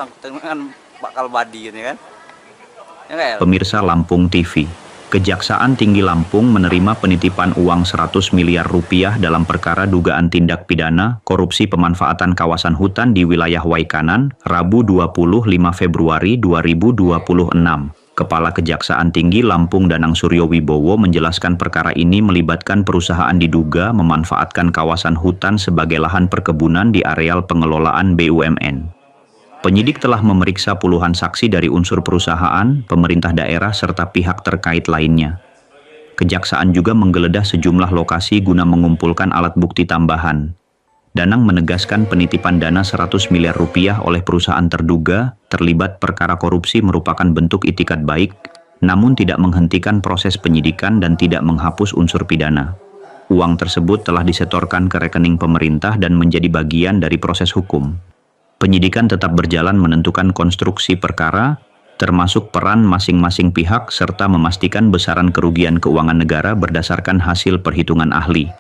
bersangkutan kan bakal badi gitu kan. Ya nggak, El? Pemirsa Lampung TV, Kejaksaan Tinggi Lampung menerima penitipan uang 100 miliar rupiah dalam perkara dugaan tindak pidana korupsi pemanfaatan kawasan hutan di wilayah Waikanan, Rabu 25 Februari 2026. Kepala Kejaksaan Tinggi Lampung Danang Suryo Wibowo menjelaskan perkara ini melibatkan perusahaan diduga memanfaatkan kawasan hutan sebagai lahan perkebunan di areal pengelolaan BUMN. Penyidik telah memeriksa puluhan saksi dari unsur perusahaan, pemerintah daerah, serta pihak terkait lainnya. Kejaksaan juga menggeledah sejumlah lokasi guna mengumpulkan alat bukti tambahan. Danang menegaskan penitipan dana 100 miliar rupiah oleh perusahaan terduga terlibat perkara korupsi merupakan bentuk itikat baik, namun tidak menghentikan proses penyidikan dan tidak menghapus unsur pidana. Uang tersebut telah disetorkan ke rekening pemerintah dan menjadi bagian dari proses hukum. Penyidikan tetap berjalan menentukan konstruksi perkara, termasuk peran masing-masing pihak serta memastikan besaran kerugian keuangan negara berdasarkan hasil perhitungan ahli.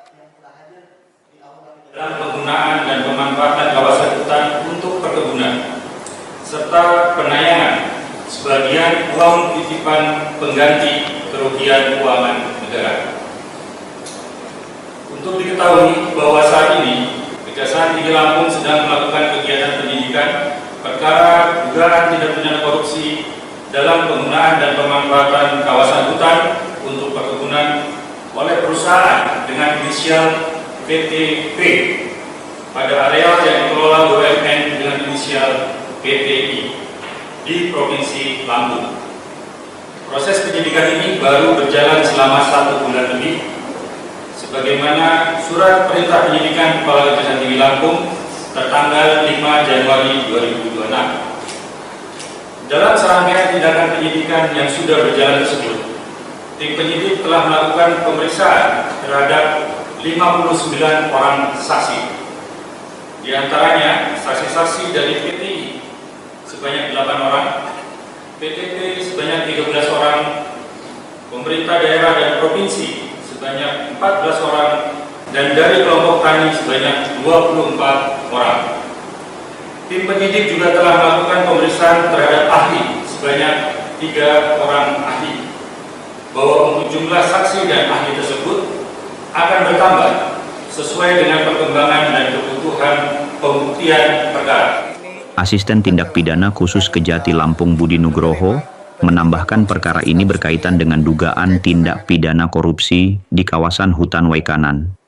Dalam penggunaan dan pemanfaatan kawasan hutan untuk perkebunan, serta penayangan sebagian uang titipan pengganti kerugian keuangan negara. Untuk diketahui bahwa saat ini Kejaksaan Tinggi Lampung sedang melakukan kegiatan penyidikan perkara dugaan tindak pidana korupsi dalam penggunaan dan pemanfaatan kawasan hutan untuk perkebunan oleh perusahaan dengan inisial PTP pada areal yang dikelola BUMN dengan inisial PTI di Provinsi Lampung. Proses penyidikan ini baru berjalan selama 1 bulan lebih, sebagaimana surat perintah penyidikan Kepala Kejaksaan Tinggi Lampung tertanggal 5 Januari 2026. Dalam serangkaian tindakan penyidikan yang sudah berjalan tersebut, tim penyidik telah melakukan pemeriksaan terhadap 59 orang saksi. Di antaranya saksi-saksi dari PTI sebanyak 8 orang, PTP sebanyak 13 orang, pemerintah daerah dan provinsi sebanyak 14 orang, dan dari kelompok tani sebanyak 24 orang. Tim penyidik juga telah melakukan pemeriksaan terhadap ahli sebanyak 3 orang ahli, bahwa untuk jumlah saksi dan ahli tersebut akan bertambah sesuai dengan perkembangan dan kebutuhan pembuktian perkara. Asisten Tindak Pidana Khusus Kejati Lampung Budi Nugroho menambahkan perkara ini berkaitan dengan dugaan tindak pidana korupsi di kawasan hutan Waikanan.